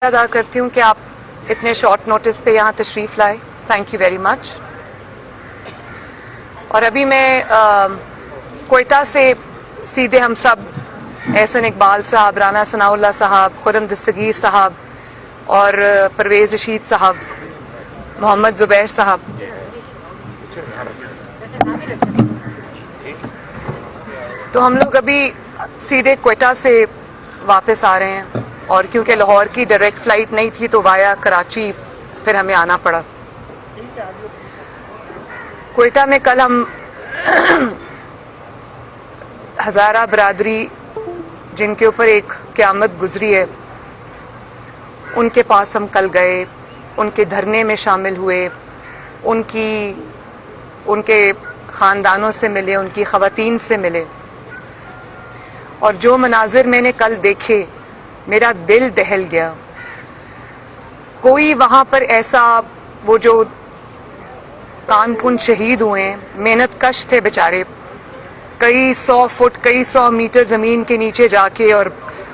ادا کرتی ہوں کہ آپ اتنے شارٹ نوٹس پہ یہاں تشریف لائے. Thank you very much. اور ابھی میں کوئٹہ سے سیدھے ہم سب احسن اقبال صاحب، رانا ثناء اللہ صاحب، خرم دستگیر صاحب اور پرویز رشید صاحب، محمد زبیر صاحب، تو ہم لوگ ابھی سیدھے کوئٹہ سے واپس آ رہے ہیں. اور کیونکہ لاہور کی ڈائریکٹ فلائٹ نہیں تھی تو وایا کراچی پھر ہمیں آنا پڑا. کوئٹہ میں کل ہم ہزارہ برادری جن کے اوپر ایک قیامت گزری ہے ان کے پاس ہم کل گئے، ان کے دھرنے میں شامل ہوئے، ان کے خاندانوں سے ملے، ان کی خواتین سے ملے. اور جو مناظر میں نے کل دیکھے میرا دل دہل گیا. کوئی وہاں پر ایسا، وہ جو کان کن شہید ہوئے ہیں، محنت کش تھے بیچارے، کئی 100 فٹ کئی 100 میٹر زمین کے نیچے جا کے اور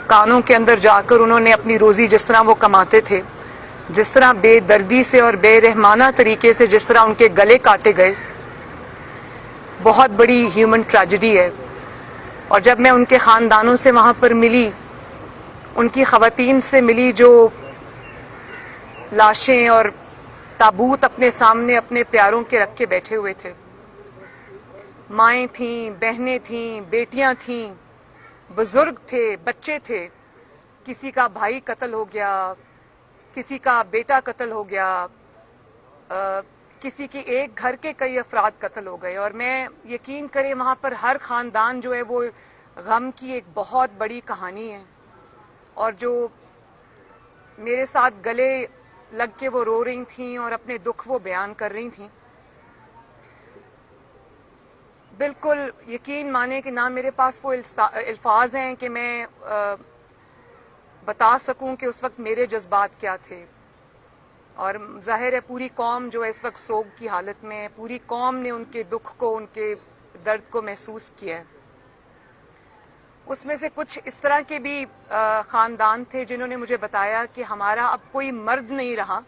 کانوں کے اندر جا کر انہوں نے اپنی روزی جس طرح وہ کماتے تھے، جس طرح بے دردی سے اور بے رحمانہ طریقے سے جس طرح ان کے گلے کاٹے گئے، بہت بڑی ہیومن ٹریجڈی ہے. اور جب میں ان کے خاندانوں سے وہاں پر ملی، ان کی خواتین سے ملی جو لاشیں اور تابوت اپنے سامنے اپنے پیاروں کے رکھ کے بیٹھے ہوئے تھے، مائیں تھیں، بہنیں تھیں، بیٹیاں تھیں، بزرگ تھے، بچے تھے. کسی کا بھائی قتل ہو گیا، کسی کا بیٹا قتل ہو گیا، کسی کے ایک گھر کے کئی افراد قتل ہو گئے. اور میں یقین کرے وہاں پر ہر خاندان جو ہے وہ غم کی ایک بہت بڑی کہانی ہے. اور جو میرے ساتھ گلے لگ کے وہ رو رہی تھیں اور اپنے دکھ وہ بیان کر رہی تھیں، بالکل یقین مانے کہ نہ میرے پاس وہ الفاظ ہیں کہ میں بتا سکوں کہ اس وقت میرے جذبات کیا تھے. اور ظاہر ہے پوری قوم جو ہے اس وقت سوگ کی حالت میں ہے، پوری قوم نے ان کے دکھ کو، ان کے درد کو محسوس کیا ہے. اس میں سے کچھ اس طرح کے بھی خاندان تھے جنہوں نے مجھے بتایا کہ ہمارا اب کوئی مرد نہیں رہا،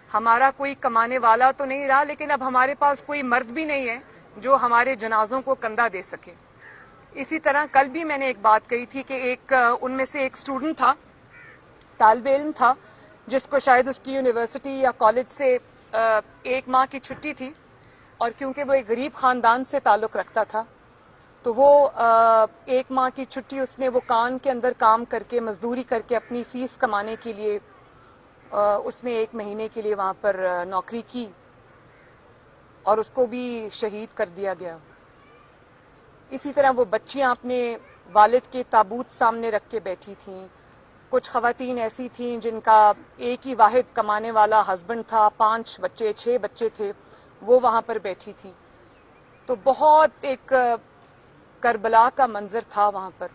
ہمارا کوئی کمانے والا تو نہیں رہا، لیکن اب ہمارے پاس کوئی مرد بھی نہیں ہے جو ہمارے جنازوں کو کندھا دے سکے. اسی طرح کل بھی میں نے ایک بات کہی تھی کہ ان میں سے ایک اسٹوڈنٹ تھا، طالب علم تھا، جس کو شاید اس کی یونیورسٹی یا کالج سے 1 ماہ کی چھٹی تھی، اور کیونکہ وہ ایک غریب خاندان سے تعلق رکھتا تھا تو وہ 1 ماہ کی چھٹی اس نے وہ کان کے اندر کام کر کے، مزدوری کر کے اپنی فیس کمانے کے لیے اس نے 1 مہینے کے لیے وہاں پر نوکری کی اور اس کو بھی شہید کر دیا گیا. اسی طرح وہ بچیاں اپنے والد کے تابوت سامنے رکھ کے بیٹھی تھیں. کچھ خواتین ایسی تھیں جن کا ایک ہی واحد کمانے والا ہسبینڈ تھا، 5 بچے 6 بچے تھے، وہ وہاں پر بیٹھی تھیں. تو بہت ایک کربلا کا منظر تھا وہاں پر.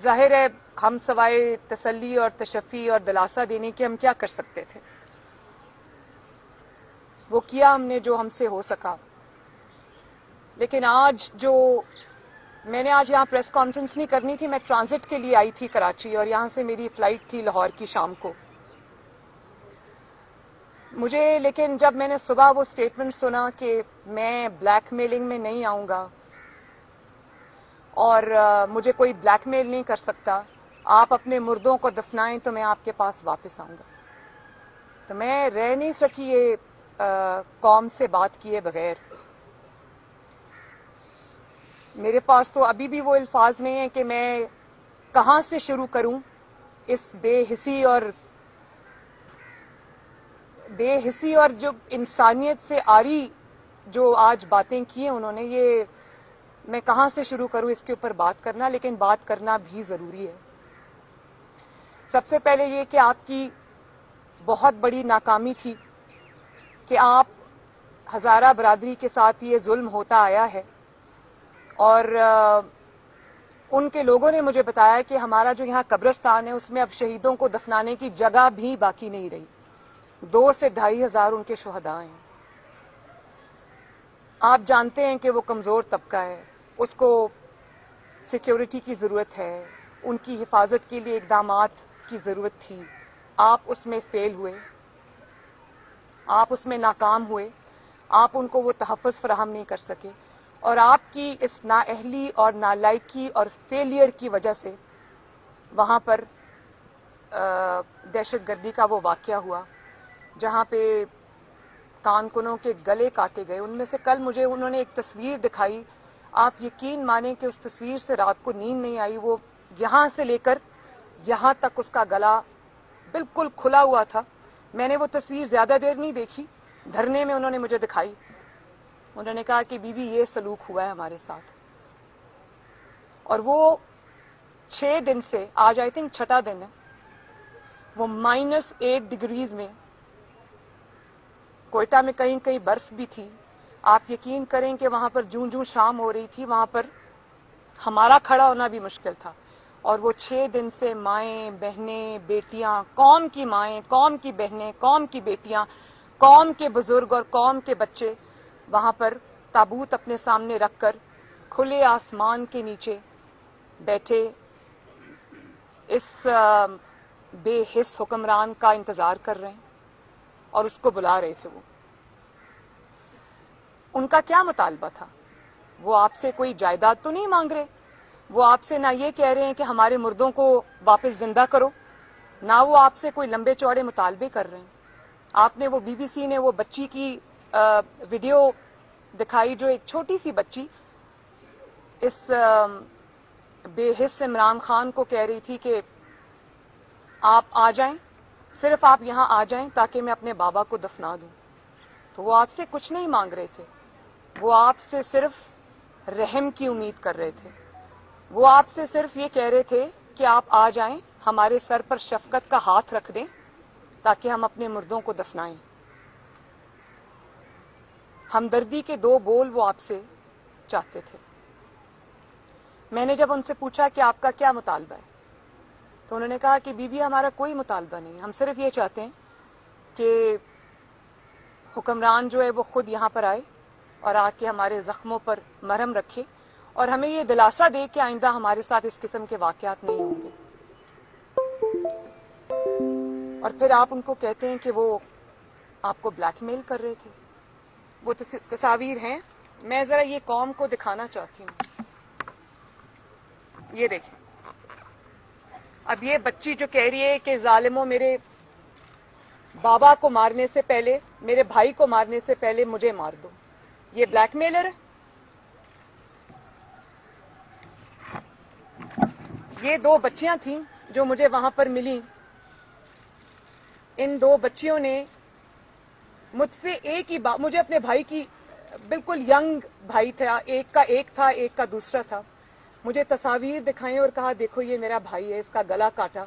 ظاہر ہے ہم سوائے تسلی اور تشفی اور دلاسا دینے کے ہم کیا کر سکتے تھے. وہ کیا ہم نے جو ہم سے ہو سکا. لیکن آج جو میں نے آج یہاں پریس کانفرنس نہیں کرنی تھی، میں ٹرانزٹ کے لیے آئی تھی کراچی اور یہاں سے میری فلائٹ تھی لاہور کی شام کو. مجھے لیکن جب میں نے صبح وہ سٹیٹمنٹ سنا کہ میں بلیک میلنگ میں نہیں آؤں گا اور مجھے کوئی بلیک میل نہیں کر سکتا، آپ اپنے مردوں کو دفنائیں تو میں آپ کے پاس واپس آؤں گا، تو میں رہ نہیں سکی یہ قوم سے بات کیے بغیر. میرے پاس تو ابھی بھی وہ الفاظ نہیں ہیں کہ میں کہاں سے شروع کروں اس بے حسی اور جو انسانیت سے آری جو آج باتیں کی ہیں انہوں نے، یہ میں کہاں سے شروع کروں اس کے اوپر بات کرنا. لیکن بات کرنا بھی ضروری ہے. سب سے پہلے یہ کہ آپ کی بہت بڑی ناکامی تھی کہ آپ ہزارہ برادری کے ساتھ یہ ظلم ہوتا آیا ہے، اور ان کے لوگوں نے مجھے بتایا کہ ہمارا جو یہاں قبرستان ہے اس میں اب شہیدوں کو دفنانے کی جگہ بھی باقی نہیں رہی. 2 سے 2.5 ہزار ان کے شہداء ہیں. آپ جانتے ہیں کہ وہ کمزور طبقہ ہے، اس کو سیکیورٹی کی ضرورت ہے، ان کی حفاظت کے لیے اقدامات کی ضرورت تھی، آپ اس میں فیل ہوئے، آپ اس میں ناکام ہوئے، آپ ان کو وہ تحفظ فراہم نہیں کر سکے، اور آپ کی اس نااہلی اور نالائکی اور فیلئر کی وجہ سے وہاں پر دہشت گردی کا وہ واقعہ ہوا جہاں پہ کانکنوں کے گلے کاٹے گئے۔ ان میں سے کل مجھے انہوں نے ایک تصویر دکھائی، آپ یقین مانیں کہ اس تصویر سے رات کو نیند نہیں آئی۔ وہ یہاں سے لے کر یہاں تک اس کا گلا بالکل کھلا ہوا تھا۔ میں نے وہ تصویر زیادہ دیر نہیں دیکھی، دھرنے میں انہوں نے مجھے دکھائی، انہوں نے کہا کہ بی بی یہ سلوک ہوا ہے ہمارے ساتھ۔ اور وہ 6 دن سے آج آئی تھنک 6واں دن ہے، وہ -8 ڈگریز میں، کوئٹہ میں کہیں کہیں برف بھی تھی۔ آپ یقین کریں کہ وہاں پر جوں جوں شام ہو رہی تھی وہاں پر ہمارا کھڑا ہونا بھی مشکل تھا، اور وہ 6 دن سے مائیں بہنیں بیٹیاں، قوم کی مائیں، قوم کی بہنیں، قوم کی بیٹیاں، قوم کے بزرگ اور قوم کے بچے وہاں پر تابوت اپنے سامنے رکھ کر کھلے آسمان کے نیچے بیٹھے اس بے حس حکمران کا انتظار کر رہے ہیں اور اس کو بلا رہے تھے۔ وہ ان کا کیا مطالبہ تھا؟ وہ آپ سے کوئی جائیداد تو نہیں مانگ رہے، وہ آپ سے نہ یہ کہہ رہے ہیں کہ ہمارے مردوں کو واپس زندہ کرو، نہ وہ آپ سے کوئی لمبے چوڑے مطالبے کر رہے ہیں۔ آپ نے وہ بی بی سی نے وہ بچی کی ویڈیو دکھائی، جو ایک چھوٹی سی بچی اس بے حس عمران خان کو کہہ رہی تھی کہ آپ آ جائیں، صرف آپ یہاں آ جائیں تاکہ میں اپنے بابا کو دفنا دوں۔ تو وہ آپ سے کچھ نہیں مانگ رہے تھے، وہ آپ سے صرف رحم کی امید کر رہے تھے، وہ آپ سے صرف یہ کہہ رہے تھے کہ آپ آ جائیں، ہمارے سر پر شفقت کا ہاتھ رکھ دیں تاکہ ہم اپنے مردوں کو دفنائیں۔ ہمدردی کے 2 بول وہ آپ سے چاہتے تھے۔ میں نے جب ان سے پوچھا کہ آپ کا کیا مطالبہ ہے تو انہوں نے کہا کہ بی بی ہمارا کوئی مطالبہ نہیں، ہم صرف یہ چاہتے ہیں کہ حکمران جو ہے وہ خود یہاں پر آئے اور آ کے ہمارے زخموں پر مرہم رکھے اور ہمیں یہ دلاسا دے کہ آئندہ ہمارے ساتھ اس قسم کے واقعات نہیں ہوں گے۔ اور پھر آپ ان کو کہتے ہیں کہ وہ آپ کو بلیک میل کر رہے تھے۔ وہ تصاویر ہیں، میں ذرا یہ قوم کو دکھانا چاہتی ہوں۔ یہ دیکھیں، اب یہ بچی جو کہہ رہی ہے کہ ظالموں میرے بابا کو مارنے سے پہلے، میرے بھائی کو مارنے سے پہلے مجھے مار دو، یہ بلیک میلر ہے۔ یہ 2 بچیاں تھیں جو مجھے وہاں پر ملیں، ان 2 بچیوں نے مجھ سے ایک ہی بات، مجھے اپنے بھائی کی، بالکل ینگ بھائی تھا، ایک کا ایک تھا ایک کا دوسرا تھا، مجھے تصاویر دکھائیں اور کہا دیکھو یہ میرا بھائی ہے، اس کا گلا کاٹا۔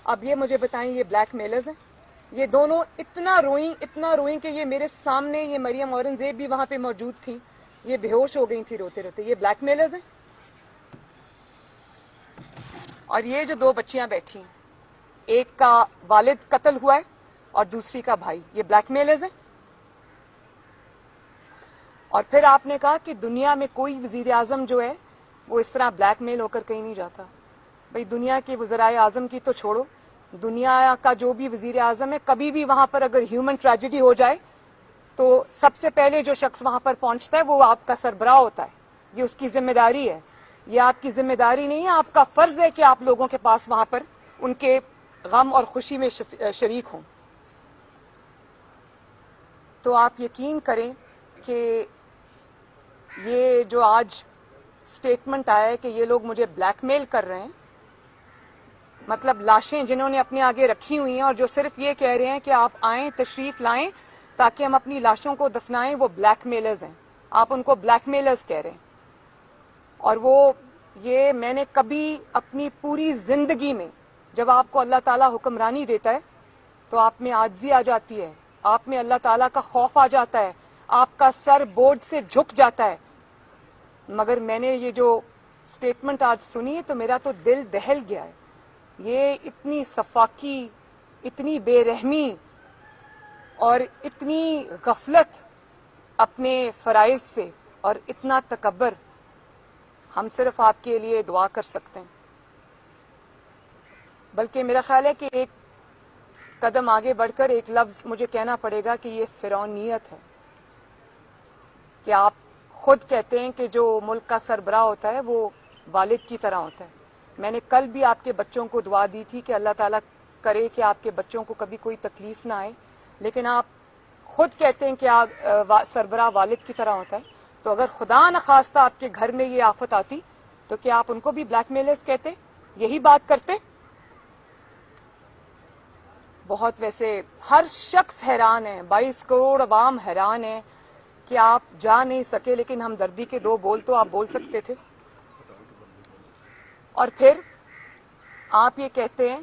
اب یہ مجھے بتائیں یہ بلیک میلرز ہیں؟ یہ دونوں اتنا روئیں کہ یہ میرے سامنے، یہ مریم اورنگزیب بھی وہاں پہ موجود تھیں، یہ بے ہوش ہو گئی تھی روتے روتے۔ یہ بلیک میلرز ہیں؟ اور یہ جو 2 بچیاں بیٹھی، ایک کا والد قتل ہوا ہے اور دوسری کا بھائی، یہ بلیک میلرز ہیں؟ اور پھر آپ نے کہا کہ دنیا میں کوئی وزیر اعظم جو ہے وہ اس طرح بلیک میل ہو کر کہیں نہیں جاتا۔ بھئی دنیا کے وزرائے اعظم کی تو چھوڑو، دنیا کا جو بھی وزیر اعظم ہے، کبھی بھی وہاں پر اگر ہیومن ٹریجڈی ہو جائے تو سب سے پہلے جو شخص وہاں پر پہنچتا ہے وہ آپ کا سربراہ ہوتا ہے، یہ اس کی ذمہ داری ہے۔ یہ آپ کی ذمہ داری نہیں ہے، آپ کا فرض ہے کہ آپ لوگوں کے پاس وہاں پر ان کے غم اور خوشی میں شریک ہوں۔ تو آپ یقین کریں کہ یہ جو آج سٹیٹمنٹ آیا ہے کہ یہ لوگ مجھے بلیک میل کر رہے ہیں، مطلب لاشیں جنہوں نے اپنے آگے رکھی ہوئی ہیں اور جو صرف یہ کہہ رہے ہیں کہ آپ آئیں، تشریف لائیں تاکہ ہم اپنی لاشوں کو دفنائیں، وہ بلیک میلرز ہیں۔ آپ ان کو بلیک میلرز کہہ رہے ہیں۔ اور وہ یہ میں نے کبھی اپنی پوری زندگی میں، جب آپ کو اللہ تعالیٰ حکمرانی دیتا ہے تو آپ میں عاجزی آ جاتی ہے، آپ میں اللہ تعالیٰ کا خوف آ جاتا ہے، آپ کا سر بورڈ سے جھک جاتا ہے، مگر میں نے یہ جو سٹیٹمنٹ آج سنی تو میرا تو دل دہل گیا ہے۔ یہ اتنی سفاکی، اتنی بے رحمی اور اتنی غفلت اپنے فرائض سے اور اتنا تکبر، ہم صرف آپ کے لیے دعا کر سکتے ہیں بلکہ میرا خیال ہے کہ ایک قدم آگے بڑھ کر ایک لفظ مجھے کہنا پڑے گا کہ یہ فرعونیت ہے کہ آپ خود کہتے ہیں کہ جو ملک کا سربراہ ہوتا ہے وہ والد کی طرح ہوتا ہے. میں نے کل بھی آپ کے بچوں کو دعا دی تھی کہ اللہ تعالیٰ کرے کہ آپ کے بچوں کو کبھی کوئی تکلیف نہ آئے, لیکن آپ خود کہتے ہیں کہ سربراہ والد کی طرح ہوتا ہے. تو اگر خدا نخواستہ آپ کے گھر میں یہ آفت آتی تو کیا آپ ان کو بھی بلیک میلرز کہتے, یہی بات کرتے؟ بہت ویسے ہر شخص حیران ہے, 22 کروڑ عوام حیران ہے کہ آپ جا نہیں سکے, لیکن ہمدردی کے 2 بول تو آپ بول سکتے تھے. اور پھر آپ یہ کہتے ہیں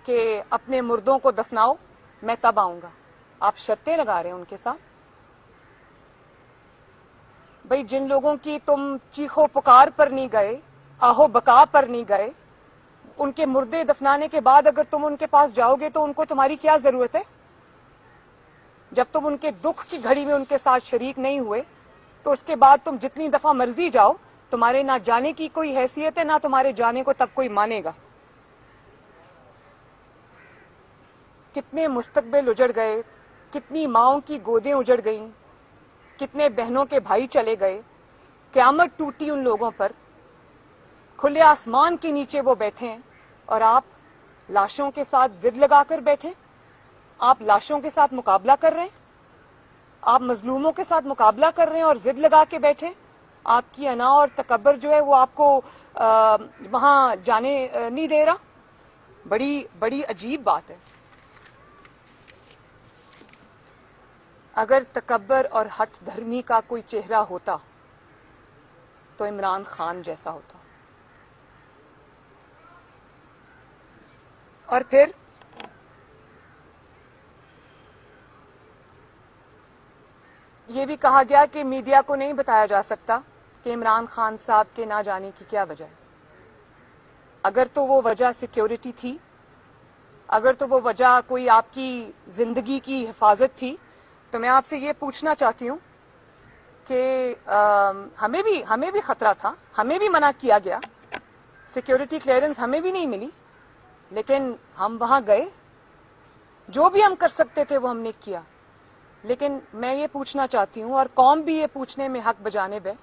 کہ اپنے مردوں کو دفناؤ, میں تب آؤں گا. آپ شرطیں لگا رہے ہیں ان کے ساتھ. بھئی جن لوگوں کی تم چیخو پکار پر نہیں گئے, آہو بکا پر نہیں گئے, ان کے مردے دفنانے کے بعد اگر تم ان کے پاس جاؤ گے تو ان کو تمہاری کیا ضرورت ہے؟ جب تم ان کے دکھ کی گھڑی میں ان کے ساتھ شریک نہیں ہوئے تو اس کے بعد تم جتنی دفعہ مرضی جاؤ, تمہارے نہ جانے کی کوئی حیثیت ہے, نہ تمہارے جانے کو تب کوئی مانے گا. کتنے مستقبل اجڑ گئے, کتنی ماؤں کی گودیں اجڑ گئیں, کتنے بہنوں کے بھائی چلے گئے, قیامت ٹوٹی ان لوگوں پر. کھلے آسمان کے نیچے وہ بیٹھے ہیں اور آپ لاشوں کے ساتھ ضد لگا کر بیٹھے, آپ لاشوں کے ساتھ مقابلہ کر رہے ہیں, آپ مظلوموں کے ساتھ مقابلہ کر رہے ہیں اور ضد لگا کے بیٹھے. آپ کی انا اور تکبر جو ہے وہ آپ کو وہاں جانے نہیں دے رہا. بڑی عجیب بات ہے. اگر تکبر اور ہٹ دھرمی کا کوئی چہرہ ہوتا تو عمران خان جیسا ہوتا. اور پھر یہ بھی کہا گیا کہ میڈیا کو نہیں بتایا جا سکتا کہ عمران خان صاحب کے نہ جانے کی کیا وجہ ہے. اگر تو وہ وجہ سیکیورٹی تھی, اگر تو وہ وجہ کوئی آپ کی زندگی کی حفاظت تھی, تو میں آپ سے یہ پوچھنا چاہتی ہوں کہ ہمیں بھی خطرہ تھا, ہمیں بھی منع کیا گیا, سیکیورٹی کلیئرنس ہمیں بھی نہیں ملی, لیکن ہم وہاں گئے, جو بھی ہم کر سکتے تھے وہ ہم نے کیا. لیکن میں یہ پوچھنا چاہتی ہوں, اور قوم بھی یہ پوچھنے میں حق بجانب ہے,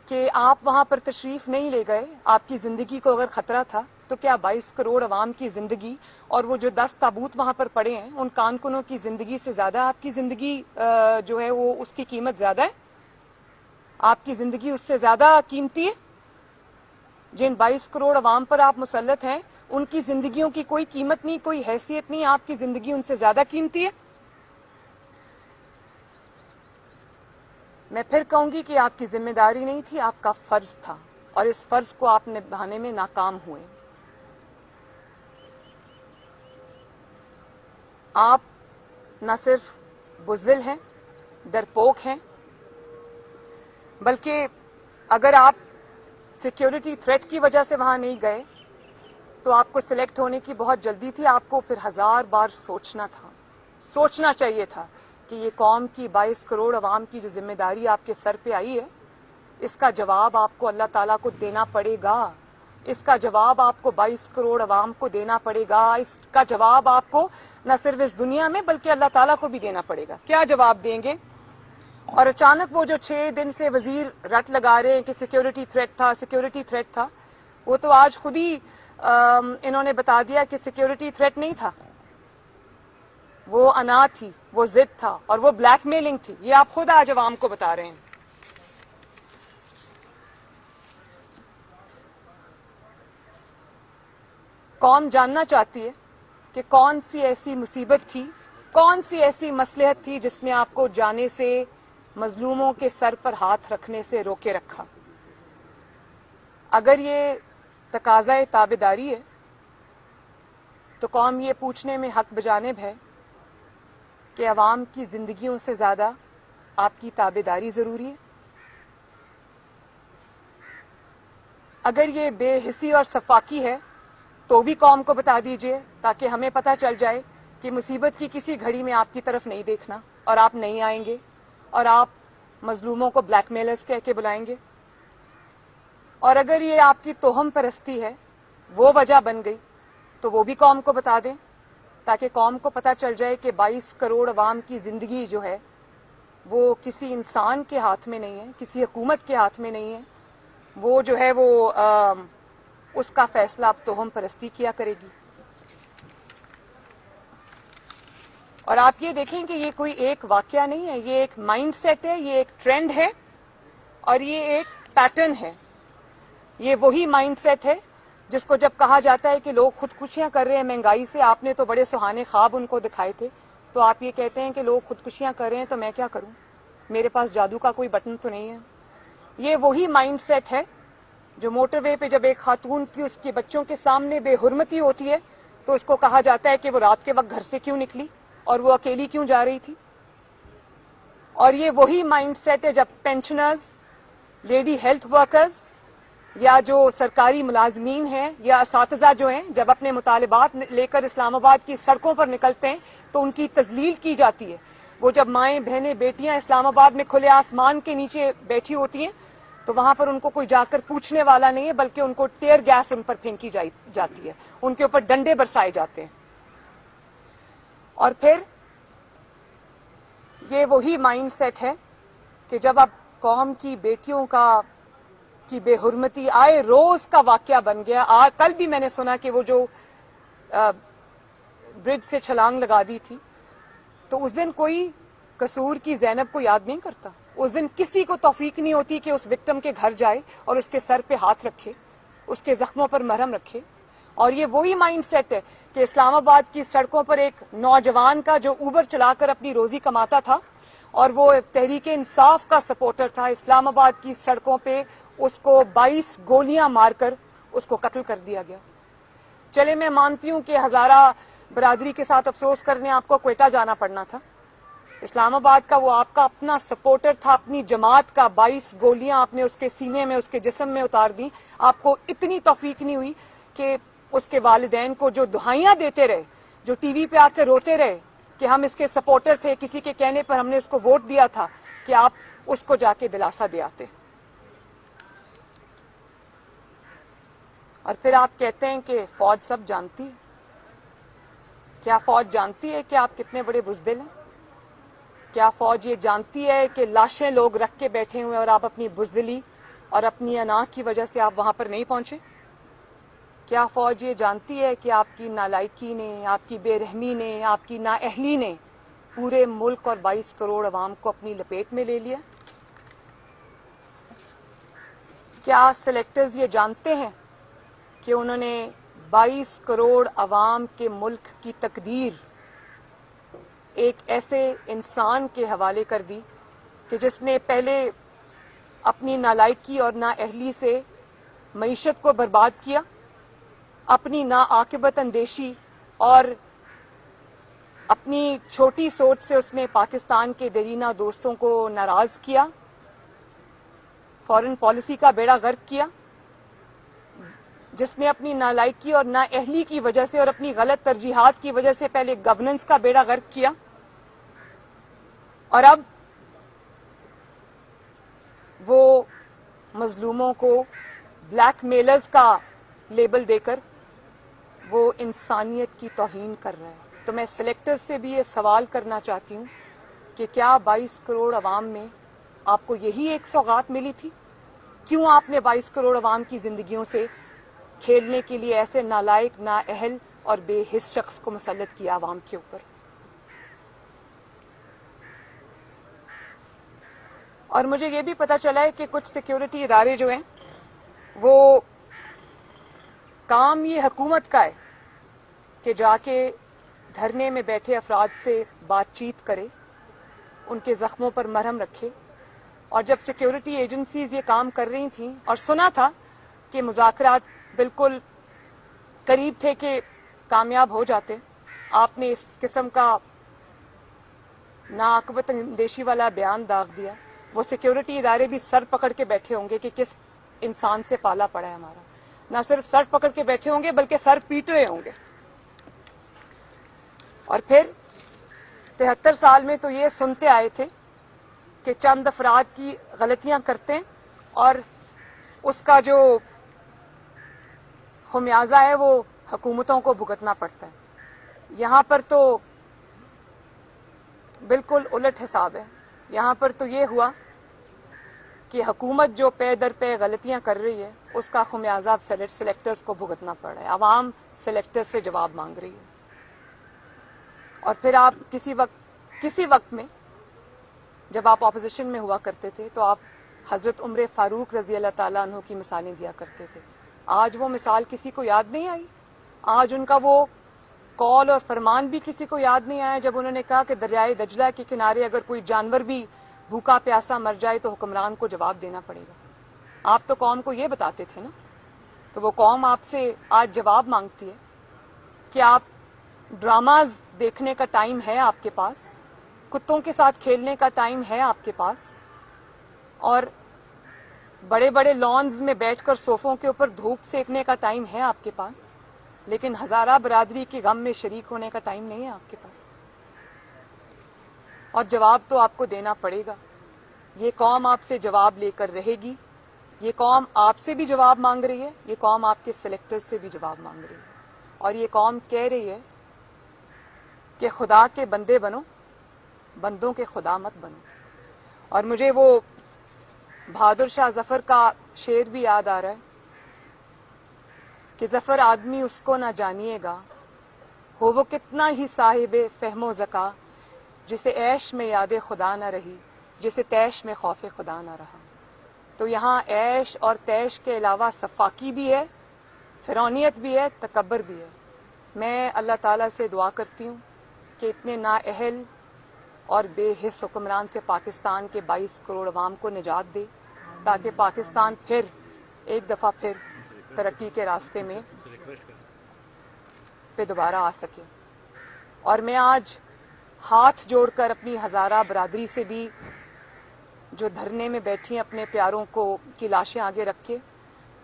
کہ آپ وہاں پر تشریف نہیں لے گئے, آپ کی زندگی کو اگر خطرہ تھا تو کیا 22 کروڑ عوام کی زندگی اور وہ جو 10 تابوت وہاں پر پڑے ہیں ان کانکنوں کی زندگی سے زیادہ آپ کی زندگی جو ہے وہ اس کی قیمت زیادہ ہے؟ آپ کی زندگی اس سے زیادہ قیمتی ہے؟ جن 22 کروڑ عوام پر آپ مسلط ہیں ان کی زندگیوں کی کوئی قیمت نہیں, کوئی حیثیت نہیں, آپ کی زندگی ان سے زیادہ قیمتی ہے؟ میں پھر کہوں گی کہ آپ کی ذمہ داری نہیں تھی, آپ کا فرض تھا, اور اس فرض کو آپ نبھانے میں ناکام ہوئے. آپ نہ صرف بزدل ہیں, ڈرپوک ہیں, بلکہ اگر آپ سیکیورٹی تھریٹ کی وجہ سے وہاں نہیں گئے تو آپ کو سلیکٹ ہونے کی بہت جلدی تھی. آپ کو پھر 1000 بار سوچنا تھا, سوچنا چاہیے تھا کہ یہ قوم کی 22 کروڑ عوام کی جو ذمہ داری آپ کے سر پہ آئی ہے, اس کا جواب آپ کو اللہ تعالیٰ کو دینا پڑے گا. اس کا جواب آپ کو 22 کروڑ عوام کو دینا پڑے گا. اس کا جواب آپ کو نہ صرف اس دنیا میں بلکہ اللہ تعالیٰ کو بھی دینا پڑے گا. کیا جواب دیں گے؟ اور اچانک وہ جو 6 دن سے وزیر رٹ لگا رہے ہیں کہ سیکیورٹی تھریٹ تھا, سیکیورٹی تھریٹ تھا, وہ تو آج خود ہی انہوں نے بتا دیا کہ سیکیورٹی تھریٹ نہیں تھا, وہ انا تھی, وہ ضد تھا, اور وہ بلیک میلنگ تھی. یہ آپ خود آج عوام کو بتا رہے ہیں. قوم جاننا چاہتی ہے کہ کون سی ایسی مصیبت تھی, کون سی ایسی مصلحت تھی جس نے آپ کو جانے سے, مظلوموں کے سر پر ہاتھ رکھنے سے روکے رکھا. اگر یہ تقاضۂ تابعداری ہے تو قوم یہ پوچھنے میں حق بجانب ہے کہ عوام کی زندگیوں سے زیادہ آپ کی تابعداری ضروری ہے. اگر یہ بے حسی اور سفاکی ہے تو بھی قوم کو بتا دیجئے تاکہ ہمیں پتہ چل جائے کہ مصیبت کی کسی گھڑی میں آپ کی طرف نہیں دیکھنا اور آپ نہیں آئیں گے اور آپ مظلوموں کو بلیک میلرز کہہ کے بلائیں گے. اور اگر یہ آپ کی توہم پرستی ہے, وہ وجہ بن گئی, تو وہ بھی قوم کو بتا دیں تاکہ قوم کو پتہ چل جائے کہ 22 کروڑ عوام کی زندگی جو ہے وہ کسی انسان کے ہاتھ میں نہیں ہے, کسی حکومت کے ہاتھ میں نہیں ہے. وہ جو ہے وہ اس کا فیصلہ اب توہم پرستی کیا کرے گی. اور آپ یہ دیکھیں کہ یہ کوئی ایک واقعہ نہیں ہے, یہ ایک مائنڈ سیٹ ہے, یہ ایک ٹرینڈ ہے اور یہ ایک پیٹرن ہے. یہ وہی مائنڈ سیٹ ہے جس کو جب کہا جاتا ہے کہ لوگ خودکشیاں کر رہے ہیں مہنگائی سے, آپ نے تو بڑے سہانے خواب ان کو دکھائے تھے, تو آپ یہ کہتے ہیں کہ لوگ خودکشیاں کر رہے ہیں تو میں کیا کروں, میرے پاس جادو کا کوئی بٹن تو نہیں ہے. یہ وہی مائنڈ سیٹ ہے جو موٹر وے پہ جب ایک خاتون کی اس کے بچوں کے سامنے بے حرمتی ہوتی ہے تو اس کو کہا جاتا ہے کہ وہ رات کے وقت گھر سے کیوں نکلی اور وہ اکیلی کیوں جا رہی تھی. اور یہ وہی مائنڈ سیٹ ہے جب پینشنرز, لیڈی ہیلتھ ورکرز یا جو سرکاری ملازمین ہیں یا اساتذہ جو ہیں جب اپنے مطالبات لے کر اسلام آباد کی سڑکوں پر نکلتے ہیں تو ان کی تذلیل کی جاتی ہے. وہ جب مائیں بہنیں بیٹیاں اسلام آباد میں کھلے آسمان کے نیچے بیٹھی ہوتی ہیں تو وہاں پر ان کو کوئی جا کر پوچھنے والا نہیں ہے, بلکہ ان کو ٹیئر گیس ان پر پھینکی جاتی ہے, ان کے اوپر ڈنڈے برسائے جاتے ہیں. اور پھر یہ وہی مائنڈ سیٹ ہے کہ جب اب قوم کی بیٹیوں کی بے حرمتی آئے روز کا واقعہ بن گیا. کل بھی میں نے سنا کہ وہ جو برج سے چھلانگ لگا دی تھی تو اس دن کوئی قصور کی زینب کو یاد نہیں کرتا, اس دن کسی کو توفیق نہیں ہوتی کہ اس وکٹم کے گھر جائے اور اس کے سر پہ ہاتھ رکھے, اس کے زخموں پر مرہم رکھے. اور یہ وہی مائنڈ سیٹ ہے کہ اسلام آباد کی سڑکوں پر ایک نوجوان کا جو اوبر چلا کر اپنی روزی کماتا تھا اور وہ تحریک انصاف کا سپورٹر تھا, اسلام آباد کی سڑکوں پہ اس کو 22 گولیاں مار کر اس کو قتل کر دیا گیا. چلے میں مانتی ہوں کہ ہزارہ برادری کے ساتھ افسوس کرنے آپ کو کوئٹہ جانا پڑنا تھا, اسلام آباد کا وہ آپ کا اپنا سپورٹر تھا, اپنی جماعت کا, 22 گولیاں آپ نے اس کے سینے میں, اس کے جسم میں اتار دی. آپ کو اتنی توفیق نہیں ہوئی کہ اس کے والدین کو جو دہائیاں دیتے رہے, جو ٹی وی پہ آ کے روتے رہے کہ ہم اس کے سپورٹر تھے, کسی کے کہنے پر ہم نے اس کو ووٹ دیا تھا, کہ آپ اس کو جا کے دلاسا دے آتے. اور پھر آپ کہتے ہیں کہ فوج سب جانتی ہے. کیا فوج جانتی ہے کہ آپ کتنے بڑے بزدل ہیں؟ کیا فوج یہ جانتی ہے کہ لاشیں لوگ رکھ کے بیٹھے ہوئے اور آپ اپنی بزدلی اور اپنی انا کی وجہ سے آپ وہاں پر نہیں پہنچے؟ کیا فوج یہ جانتی ہے کہ آپ کی نالائکی نے, آپ کی بے رحمی نے, آپ کی نااہلی نے پورے ملک اور 22 کروڑ عوام کو اپنی لپیٹ میں لے لیا؟ کیا سلیکٹرز یہ جانتے ہیں کہ انہوں نے 22 کروڑ عوام کے ملک کی تقدیر ایک ایسے انسان کے حوالے کر دی کہ جس نے پہلے اپنی نالائکی اور نااہلی سے معیشت کو برباد کیا, اپنی ناعاقبت اندیشی اور اپنی چھوٹی سوچ سے اس نے پاکستان کے دیرینہ دوستوں کو ناراض کیا, فارن پالیسی کا بیڑا غرق کیا, جس نے اپنی نالائکی اور نااہلی کی وجہ سے اور اپنی غلط ترجیحات کی وجہ سے پہلے گورننس کا بیڑا غرق کیا, اور اب وہ مظلوموں کو بلیک میلرز کا لیبل دے کر وہ انسانیت کی توہین کر رہا ہے. تو میں سلیکٹرز سے بھی یہ سوال کرنا چاہتی ہوں کہ کیا 22 کروڑ عوام میں آپ کو یہی ایک سوغات ملی تھی؟ کیوں آپ نے 22 کروڑ عوام کی زندگیوں سے کھیلنے کے لیے ایسے نالائق, نااہل اور بے حس شخص کو مسلط کیا عوام کے اوپر؟ اور مجھے یہ بھی پتا چلا ہے کہ کچھ سیکیورٹی ادارے جو ہیں وہ کام یہ حکومت کا ہے کہ جا کے دھرنے میں بیٹھے افراد سے بات چیت کرے, ان کے زخموں پر مرہم رکھے. اور جب سیکیورٹی ایجنسیز یہ کام کر رہی تھیں اور سنا تھا کہ مذاکرات بالکل قریب تھے کہ کامیاب ہو جاتے, آپ نے اس قسم کا ناعاقبت اندیشی والا بیان داغ دیا. وہ سیکیورٹی ادارے بھی سر پکڑ کے بیٹھے ہوں گے کہ کس انسان سے پالا پڑا ہے ہمارا. نہ صرف سر پکڑ کے بیٹھے ہوں گے بلکہ سر پیٹ رہے ہوں گے. اور پھر 73 سال میں تو یہ سنتے آئے تھے کہ چند افراد کی غلطیاں کرتے ہیں اور اس کا جو خمیازہ ہے وہ حکومتوں کو بھگتنا پڑتا ہے. یہاں پر تو بالکل الٹ حساب ہے. یہاں پر تو یہ ہوا کہ حکومت جو پے در پے غلطیاں کر رہی ہے اس کا خمیازہ اب سلیکٹرز کو بھگتنا پڑ رہا ہے. عوام سلیکٹرز سے جواب مانگ رہی ہے. اور پھر آپ کسی وقت میں جب آپ اپوزیشن میں ہوا کرتے تھے تو آپ حضرت عمر فاروق رضی اللہ تعالیٰ عنہ کی مثالیں دیا کرتے تھے. آج وہ مثال کسی کو یاد نہیں آئی. آج ان کا وہ قول اور فرمان بھی کسی کو یاد نہیں آیا جب انہوں نے کہا کہ دریائے دجلہ کے کنارے اگر کوئی جانور بھی بھوکا پیاسا مر جائے تو حکمران کو جواب دینا پڑے گا. آپ تو قوم کو یہ بتاتے تھے نا. تو وہ قوم آپ سے آج جواب مانگتی ہے کہ آپ ڈراماز دیکھنے کا ٹائم ہے آپ کے پاس, کتوں کے ساتھ کھیلنے کا ٹائم ہے آپ کے پاس, اور بڑے بڑے لانز میں بیٹھ کر صوفوں کے اوپر دھوپ سیکنے کا ٹائم ہے آپ کے پاس, لیکن ہزارہ برادری کی غم میں شریک ہونے کا ٹائم نہیں ہے آپ کے پاس. اور جواب تو آپ کو دینا پڑے گا. یہ قوم آپ سے جواب لے کر رہے گی. یہ قوم آپ سے بھی جواب مانگ رہی ہے. یہ قوم آپ کے سلیکٹر سے بھی جواب مانگ رہی ہے. اور یہ قوم کہہ رہی ہے کہ خدا کے بندے بنو, بندوں کے خدا مت بنو. اور مجھے وہ بہادر شاہ ظفر کا شعر بھی یاد آ رہا ہے کہ ظفر آدمی اس کو نہ جانیے گا, ہو وہ کتنا ہی صاحب فہم و ذکا, جسے عیش میں یاد خدا نہ رہی, جسے تیش میں خوف خدا نہ رہا. تو یہاں عیش اور تیش کے علاوہ سفاکی بھی ہے, فرعونیت بھی ہے, تکبر بھی ہے. میں اللہ تعالیٰ سے دعا کرتی ہوں کہ اتنے نااہل اور بے حس حکمران سے پاکستان کے 22 کروڑ عوام کو نجات دے, تاکہ پاکستان پھر ایک دفعہ پھر ترقی کے راستے میں پہ دوبارہ آ سکے. اور میں آج ہاتھ جوڑ کر اپنی ہزارہ برادری سے بھی جو دھرنے میں بیٹھی اپنے پیاروں کو کی لاشیں آگے رکھ کے,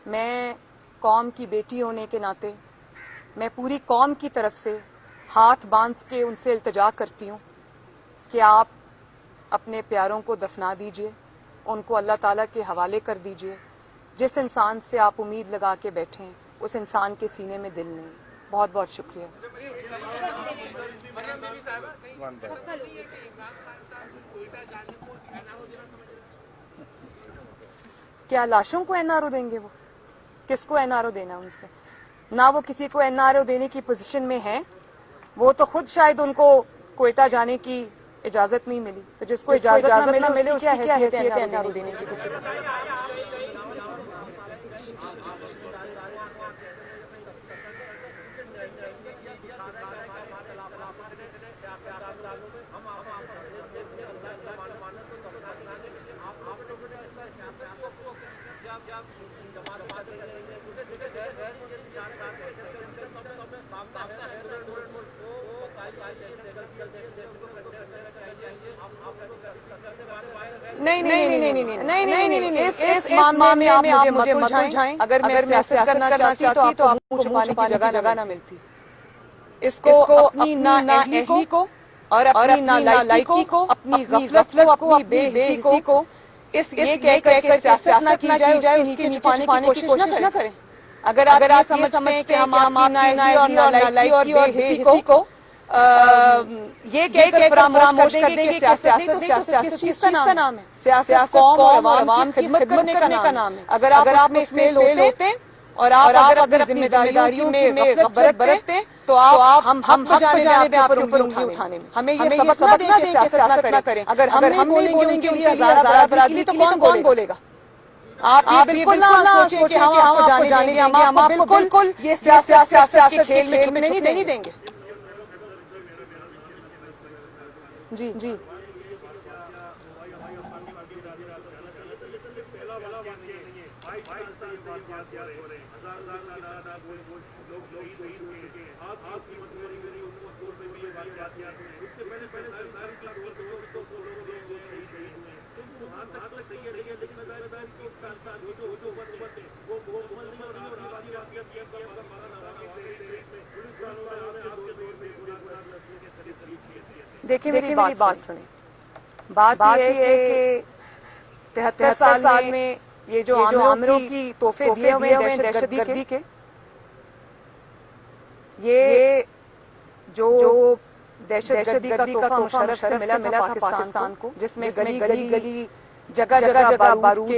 میں قوم کی بیٹی ہونے کے ناطے میں پوری قوم کی طرف سے ہاتھ باندھ کے ان سے التجا کرتی ہوں کہ آپ اپنے پیاروں کو دفنا دیجئے, ان کو اللہ تعالیٰ کے حوالے کر دیجئے. جس انسان سے آپ امید لگا کے بیٹھے ہیں اس انسان کے سینے میں دل نہیں. بہت بہت شکریہ. کیا لاشوں کو این آر او دیں گے؟ وہ کس کو این آر او دینا ان سے؟ نہ وہ کسی کو این آر او دینے کی پوزیشن میں ہیں. وہ تو خود شاید ان کو کوئٹہ جانے کی اجازت نہیں ملی, تو جس کو اجازت نہ ملے اس کی کیا حیثیت ہے این آر او دینے کی کسی کو؟ نہیں, اس معاملے میں آپ مجھے مت الجھائیں. اگر میں سیاست کرنا چاہتی تو آپ کو منہ چھپانے کی جگہ نہ ملتی. اس کو اپنی نااہلی کو اور اپنی نالائکی کو, اپنی غفلت کو, اپنی بے حسی کو اس یہ کہہ کر کے سیاست نہ کی جائے, اس کے نیچے چھپانے کی کوشش نہ کریں. اگر آپ یہ سمجھتے ہیں کہ ہم آپ کی نااہلی اور نالائکی اور بے حسی کو یہ کہہ کر فراموش کر دیں گے کہ سیاست کس چیز کا نام ہے؟ سیاست قوم اور عوام کی خدمت کرنے کا نام ہے. اگر آپ اس میں فیل ہوتے اور آپ اگر اپنی ذمہ داریوں میں غفلت برتتے تو آپ ہم حق جانے میں آپ کے اوپر انگلی اٹھانے میں. ہمیں یہ سبق نہ دیں کہ سیاست نہ کریں. اگر ہم نہیں بولیں گے ان کی ہزارہ برادری تو کون بولے گا؟ آپ یہ بالکل نہ سوچیں کہ ہم آپ کو جانے دیں گے. ہم آپ کو بالکل یہ سیاست کے کھیل میں چھپنے نہیں دیں گے. جی دیکھیں میری بات سنیں. بات یہ ہے کہ 73 سال میں یہ جو عامروں کی تحفے دیے ہوئے ہیں دہشت گردی کے, یہ جو دہشت گردی کا تحفہ مشرف سے ملا تھا پاکستان کو، جس میں گلی گلی جگہ جگہ بارود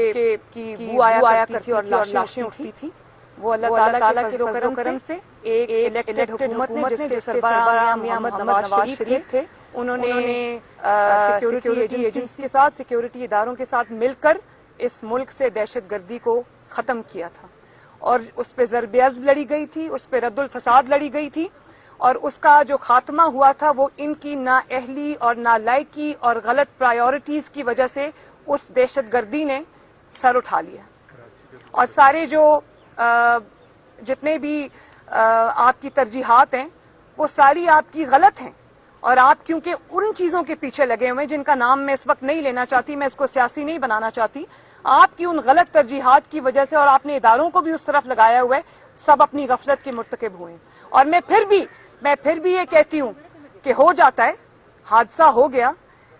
کی بو آیا کرتی تھی اور لاشیں اٹھتی تھیں، وہ اللہ تعالیٰ کے فضل و کرم سے ایک الیکٹڈ حکومت نے جس کے سربراہ محمد نواز شریف تھے، انہوں نے سیکیورٹی ایجنسی کے ساتھ، سیکیورٹی اداروں کے ساتھ مل کر اس ملک سے دہشت گردی کو ختم کیا تھا، اور اس پہ ضرب عضب لڑی گئی تھی، اس پہ رد الفساد لڑی گئی تھی، اور اس کا جو خاتمہ ہوا تھا وہ ان کی نااہلی اور نالائکی اور غلط پرائیورٹیز کی وجہ سے اس دہشت گردی نے سر اٹھا لیا، اور سارے جو جتنے بھی آپ کی ترجیحات ہیں وہ ساری آپ کی غلط ہیں، اور آپ کیونکہ ان چیزوں کے پیچھے لگے ہوئے ہیں جن کا نام میں اس وقت نہیں لینا چاہتی، میں اس کو سیاسی نہیں بنانا چاہتی، آپ کی ان غلط ترجیحات کی وجہ سے، اور آپ نے اداروں کو بھی اس طرف لگایا ہوا ہے، سب اپنی غفلت کے مرتکب ہوئے ہیں۔ اور میں پھر بھی یہ کہتی ہوں کہ ہو جاتا ہے، حادثہ ہو گیا،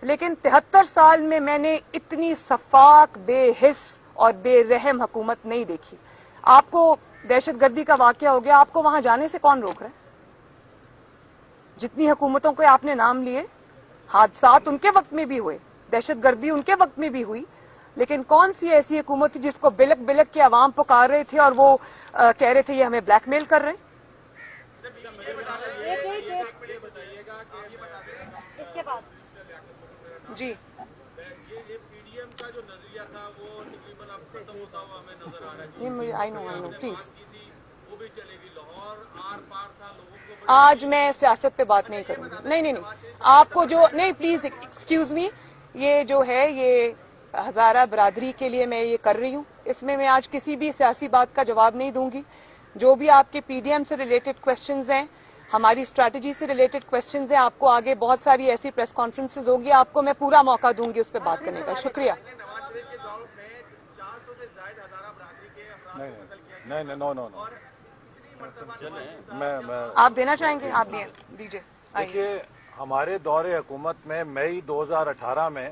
لیکن 73 سال میں نے اتنی شفاق، بے حس اور بے رحم حکومت نہیں دیکھی۔ آپ کو دہشت گردی کا واقعہ ہو گیا، آپ کو وہاں جانے سے کون روک رہا ہے؟ جتنی حکومتوں کے آپ نے نام لیے، حادثات ان کے وقت میں بھی ہوئے، دہشت گردی ان کے وقت میں بھی ہوئی، لیکن کون سی ایسی حکومت تھی جس کو بلک بلک کے عوام پکار رہے تھے اور وہ کہہ رہے تھے یہ ہمیں بلیک میل کر رہے ہیں؟ اس کے بعد جی پی ڈی ایم کا جو نظریہ تھا وہ تقریباً اب ختم ہوتا ہوا ہمیں نظر آ رہا ہے۔ آئی نو پلیز، وہ بھی چلے گی، لاہور آر پار تھا لوگوں کو۔ آج میں سیاست پہ بات نہیں کروں گی، نہیں، آپ کو جو نہیں، پلیز ایکسکیوز می، یہ جو ہے یہ ہزارہ برادری کے لیے میں یہ کر رہی ہوں، اس میں آج کسی بھی سیاسی بات کا جواب نہیں دوں گی۔ جو بھی آپ کے پی ڈی ایم سے ریلیٹڈ کوسچنز ہیں، ہماری اسٹریٹجی سے ریلیٹڈ کوسچنز ہیں، آپ کو آگے بہت ساری ایسی پریس کانفرنسز ہوگی، آپ کو میں پورا موقع دوں گی اس پہ بات کرنے کا۔ شکریہ۔ آپ دینا چاہیں گے؟ آپ دیجیے۔ دیکھیے، ہمارے دور حکومت میں مئی 2018 میں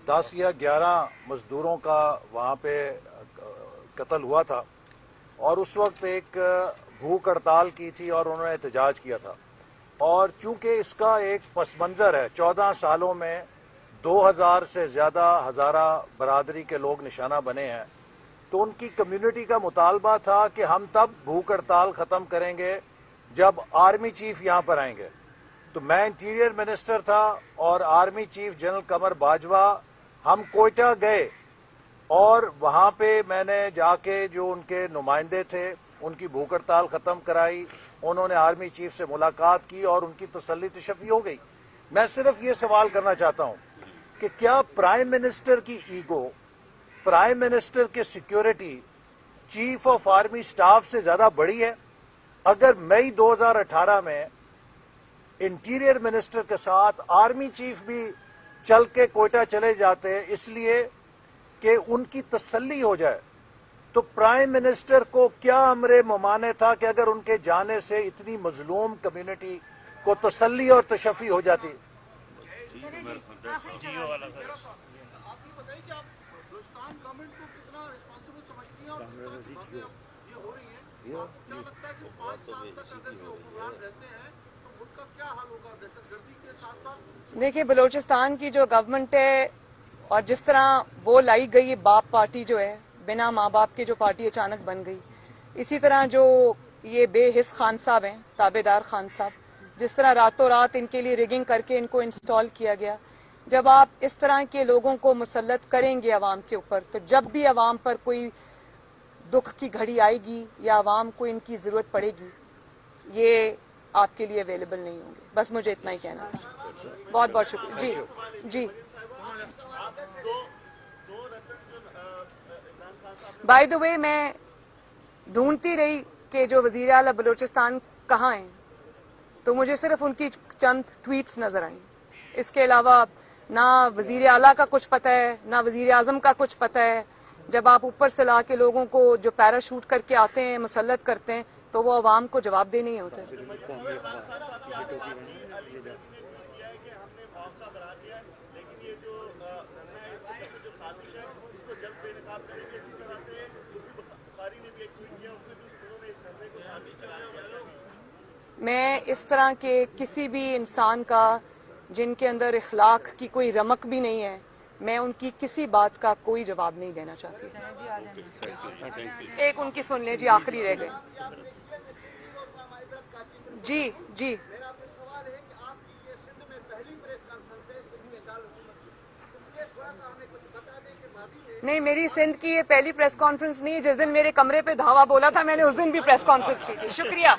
10 یا 11 مزدوروں کا وہاں پہ قتل ہوا تھا، اور اس وقت ایک بھوک ہڑتال کی تھی اور انہوں نے احتجاج کیا تھا، اور چونکہ اس کا ایک پس منظر ہے، 14 سالوں میں 2000 سے زیادہ ہزارہ برادری کے لوگ نشانہ بنے ہیں، تو ان کی کمیونٹی کا مطالبہ تھا کہ ہم تب بھوک ہڑتال ختم کریں گے جب آرمی چیف یہاں پر آئیں گے۔ تو میں انٹیریئر منسٹر تھا اور army chief general Qamar Bajwa, ہم کوئٹہ گئے، اور وہاں پہ میں نے جا کے جو ان کے نمائندے تھے ان کی بھوک ہڑتال ختم کرائی، انہوں نے آرمی چیف سے ملاقات کی اور ان کی تسلی تشفی ہو گئی۔ میں صرف یہ سوال کرنا چاہتا ہوں کہ کیا پرائم منسٹر کی ایگو، پرائم منسٹر کی security chief of army staff سے زیادہ بڑی ہے؟ اگر مئی 2018 میں انٹیریئر منسٹر کے ساتھ آرمی چیف بھی چل کے کوئٹہ چلے جاتے اس لیے کہ ان کی تسلی ہو جائے، تو پرائم منسٹر کو کیا امر ممانع تھا کہ اگر ان کے جانے سے اتنی مظلوم کمیونٹی کو تسلی اور تشفی ہو جاتی؟ دیکھیے، بلوچستان کی جو گورنمنٹ ہے اور جس طرح وہ لائی گئی باپ پارٹی جو ہے، بنا ماں باپ کے جو پارٹی اچانک بن گئی، اسی طرح جو یہ بے حس خان صاحب ہیں، تابع دار خان صاحب، جس طرح راتوں رات ان کے لیے ریگنگ کر کے ان کو انسٹال کیا گیا، جب آپ اس طرح کے لوگوں کو مسلط کریں گے عوام کے اوپر، تو جب بھی عوام پر کوئی دکھ کی گھڑی آئے گی یا عوام کو ان کی ضرورت پڑے گی، یہ آپ کے لیے اویلیبل نہیں ہوں گے۔ بس مجھے اتنا ہی کہنا تھا۔ بہت بہت شکریہ۔ جی بائی دا وے، میں ڈھونڈتی رہی کہ جو وزیر اعلیٰ بلوچستان کہاں ہیں، تو مجھے صرف ان کی چند ٹویٹس نظر آئیں، اس کے علاوہ نہ وزیر اعلیٰ کا کچھ پتہ ہے، نہ وزیر اعظم کا کچھ پتہ ہے۔ جب آپ اوپر سے لا کے لوگوں کو جو پیراشوٹ کر کے آتے ہیں، مسلط کرتے ہیں، تو وہ عوام کو جواب دے نہیں ہوتے۔ میں اس طرح کے کسی بھی انسان کا جن کے اندر اخلاق کی کوئی رمق بھی نہیں ہے، میں ان کی کسی بات کا کوئی جواب نہیں دینا چاہتی. ایک ان کی سن لیں جی، آخری رہ گئے. جی جی نہیں، میری سندھ کی یہ پہلی پریس کانفرنس نہیں ہے. جس دن میرے کمرے پہ دھاوا بولا تھا میں نے اس دن بھی پریس کانفرنس کی تھی. شکریہ.